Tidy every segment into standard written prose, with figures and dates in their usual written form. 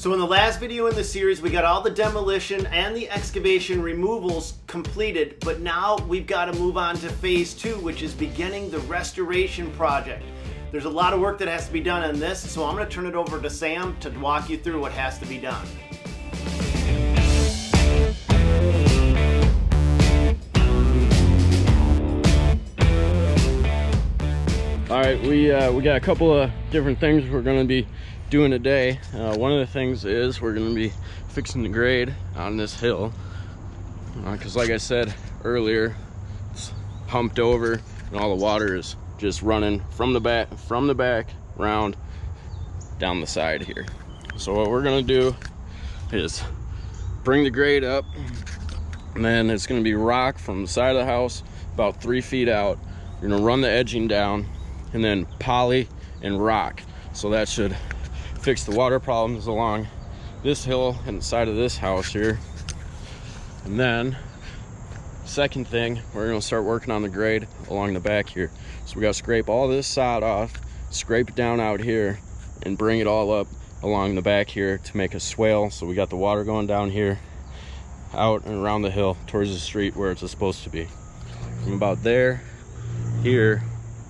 So in the last video in the series, we got all the demolition and the excavation removals completed, but now we've got to move on to phase 2, which is beginning the restoration project. There's a lot of work that has to be done on this, so I'm going to turn it over to Sam to walk you through what has to be done. All right, we got a couple of different things we're going to be doing today. One of the things is we're going to be fixing the grade on this hill because like I said earlier, it's humped over and all the water is just running from the back round down the side here. So what we're going to do is bring the grade up, and then it's going to be rock from the side of the house about 3 feet out. We're going to run the edging down and then poly and rock. So that should fix the water problems along this hill and the side of this house here. And then second thing, we're going to start working on the grade along the back here. So we got to scrape all this sod off, scrape it down out here, and bring it all up along the back here to make a swale. So we got the water going down here, out and around the hill towards the street where it's supposed to be. From about there, here,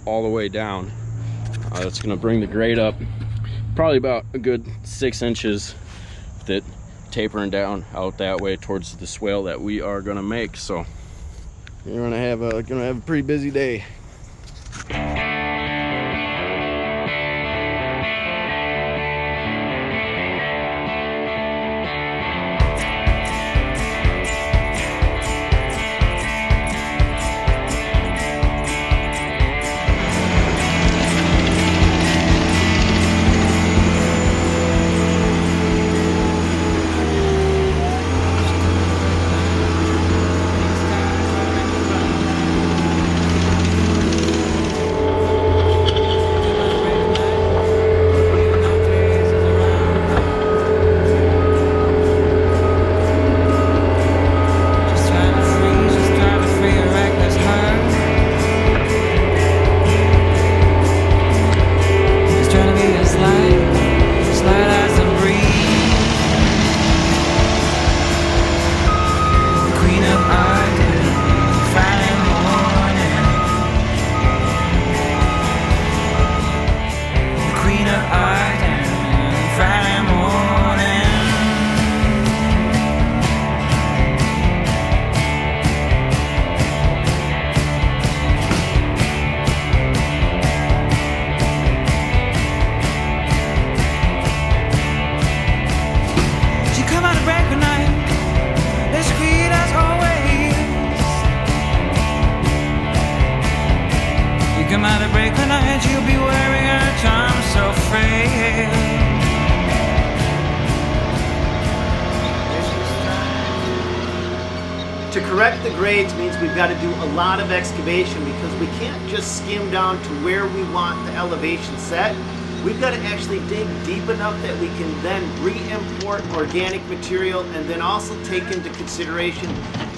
all the way down. That's going to bring the grade up probably about a good 6 inches, with it tapering down out that way towards the swale that we are going to make. So we're going to have a pretty busy day. Come out and break the night, you'll be wearing a charm so frail. To correct the grades means we've got to do a lot of excavation because we can't just skim down to where we want the elevation set. We've got to actually dig deep enough that we can then re-import organic material and then also take into consideration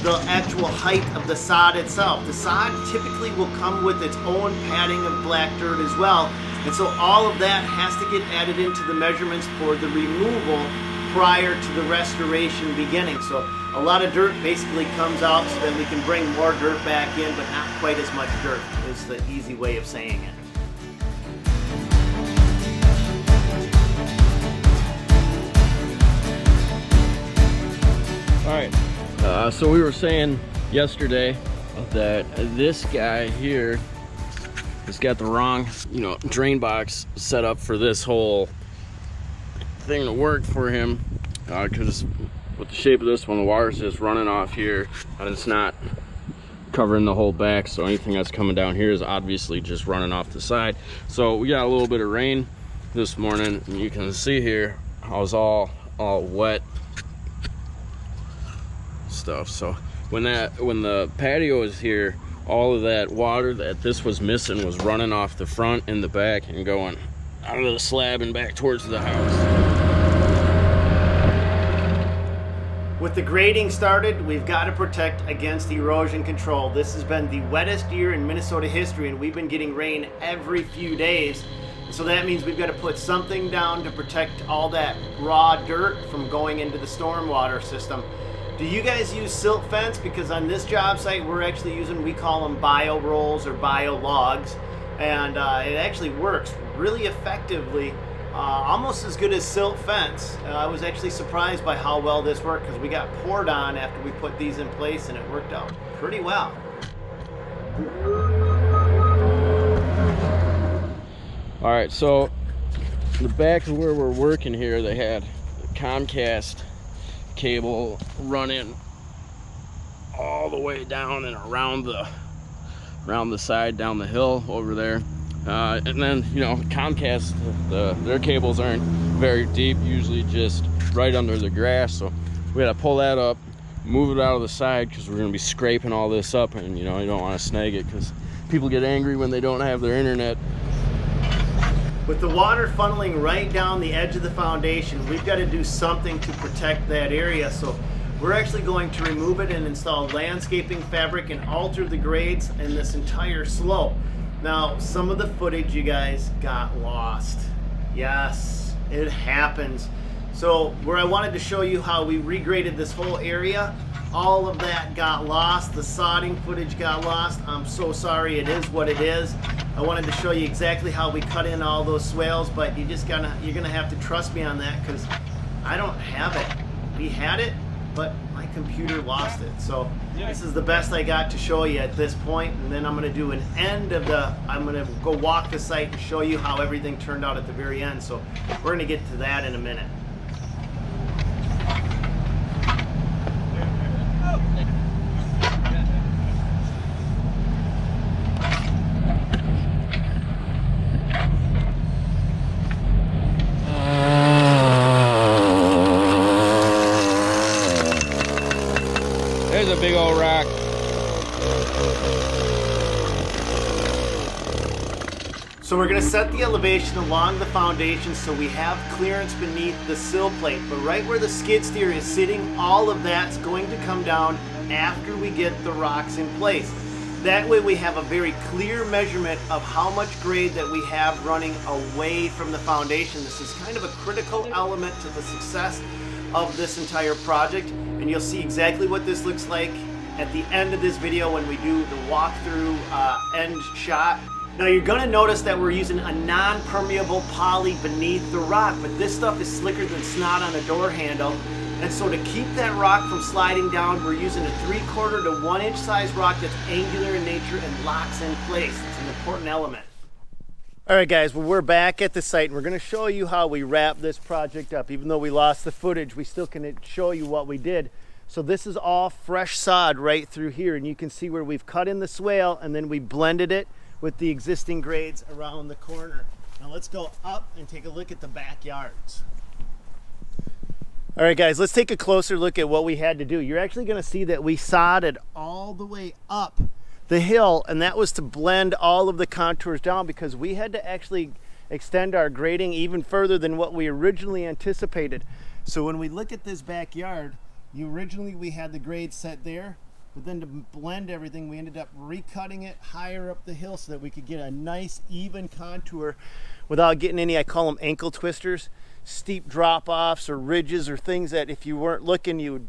the actual height of the sod itself. The sod typically will come with its own padding of black dirt as well, and so all of that has to get added into the measurements for the removal prior to the restoration beginning. So a lot of dirt basically comes out so that we can bring more dirt back in, but not quite as much dirt is the easy way of saying it. All right, so we were saying yesterday that this guy here has got the wrong, drain box set up for this whole thing to work for him, because with the shape of this one, the water's just running off here and it's not covering the whole back, so anything that's coming down here is obviously just running off the side. So we got a little bit of rain this morning, and you can see here how it's all wet stuff. So when the patio is here, all of that water that this was missing was running off the front and the back and going out of the slab and back towards the house. With the grading started, we've got to protect against erosion control. This has been the wettest year in Minnesota history, and we've been getting rain every few days. So that means we've got to put something down to protect all that raw dirt from going into the stormwater system. Do you guys use silt fence? Because on this job site we're actually using, we call them bio rolls or bio logs, and it actually works really effectively, almost as good as silt fence. I was actually surprised by how well this worked, because we got poured on after we put these in place and it worked out pretty well. All right, so the back of where we're working here, they had Comcast cable running all the way down and around the side down the hill over there, and then, you know, Comcast, their cables aren't very deep, usually just right under the grass, so we had to pull that up, move it out of the side, because we're going to be scraping all this up, and you know, you don't want to snag it because people get angry when they don't have their internet. With the water funneling right down the edge of the foundation, we've got to do something to protect that area. So we're actually going to remove it and install landscaping fabric and alter the grades in this entire slope. Now, some of the footage, you guys, got lost. Yes, it happens. So where I wanted to show you how we regraded this whole area, all of that got lost. The sodding footage got lost. I'm so sorry, it is what it is. I wanted to show you exactly how we cut in all those swales, but you're gonna have to trust me on that, because I don't have it. We had it, but my computer lost it. So this is the best I got to show you at this point, and then I'm gonna do an end of I'm gonna go walk the site and show you how everything turned out at the very end. So we're gonna get to that in a minute. There's a big old rock. So we're going to set the elevation along the foundation so we have clearance beneath the sill plate. But right where the skid steer is sitting, all of that's going to come down after we get the rocks in place. That way we have a very clear measurement of how much grade that we have running away from the foundation. This is kind of a critical element to the success of this entire project, and you'll see exactly what this looks like at the end of this video when we do the walkthrough end shot. Now you're going to notice that we're using a non-permeable poly beneath the rock, but this stuff is slicker than snot on a door handle. And so to keep that rock from sliding down, we're using a 3/4 to 1 inch size rock that's angular in nature and locks in place. It's an important element. All right guys, well, we're back at the site and we're going to show you how we wrap this project up. Even though we lost the footage, we still can show you what we did. So this is all fresh sod right through here, and you can see where we've cut in the swale and then we blended it with the existing grades around the corner. Now let's go up and take a look at the backyards. All right guys, let's take a closer look at what we had to do. You're actually going to see that we sodded all the way up the hill, and that was to blend all of the contours down because we had to actually extend our grading even further than what we originally anticipated. So when we look at this backyard, originally we had the grade set there, but then to blend everything, we ended up recutting it higher up the hill so that we could get a nice even contour without getting any, I call them ankle twisters, steep drop-offs or ridges or things that if you weren't looking, you would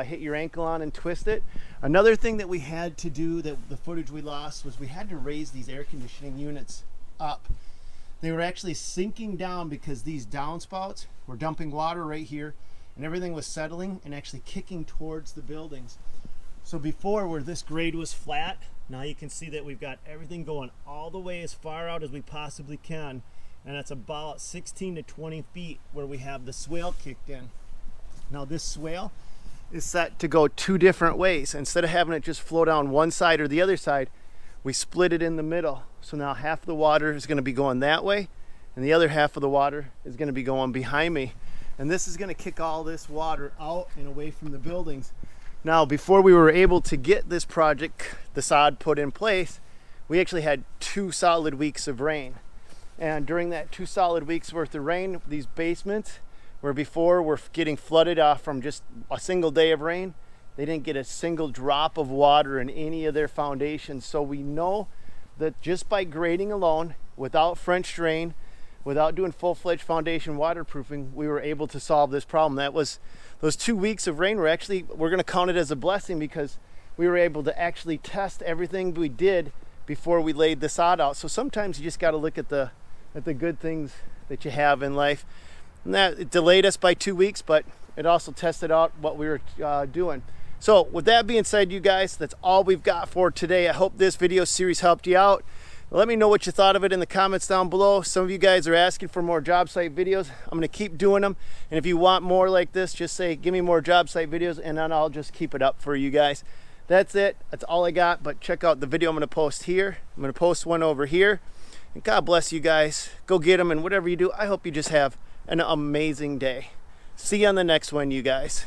hit your ankle on and twist it. Another thing that we had to do, that the footage we lost, was we had to raise these air conditioning units up. They were actually sinking down because these downspouts were dumping water right here, and everything was settling and actually kicking towards the buildings. So before, where this grade was flat, now you can see that we've got everything going all the way as far out as we possibly can, and that's about 16 to 20 feet where we have the swale kicked in. Now this swale is set to go two different ways. Instead of having it just flow down one side or the other side, we split it in the middle. So now half of the water is going to be going that way, and the other half of the water is going to be going behind me. And this is going to kick all this water out and away from the buildings. Now, before we were able to get this project, the sod, put in place, we actually had 2 solid weeks of rain. And during that 2 solid weeks worth of rain, these basements, where before were getting flooded off from just a single day of rain, they didn't get a single drop of water in any of their foundations. So we know that just by grading alone, without French drain, without doing full-fledged foundation waterproofing, we were able to solve this problem. That was those 2 weeks of rain we're going to count it as a blessing, because we were able to actually test everything we did before we laid the sod out. So sometimes you just got to look at the good things that you have in life. And that it delayed us by 2 weeks, but it also tested out what we were doing. So with that being said, you guys, that's all we've got for today. I hope this video series helped you out. Let me know what you thought of it in the comments down below. Some of you guys are asking for more job site videos. I'm gonna keep doing them. And if you want more like this, just say, give me more job site videos, and then I'll just keep it up for you guys. That's it, that's all I got. But check out the video I'm gonna post here. I'm gonna post one over here. And God bless you guys. Go get them, and whatever you do, I hope you just have an amazing day. See you on the next one, you guys.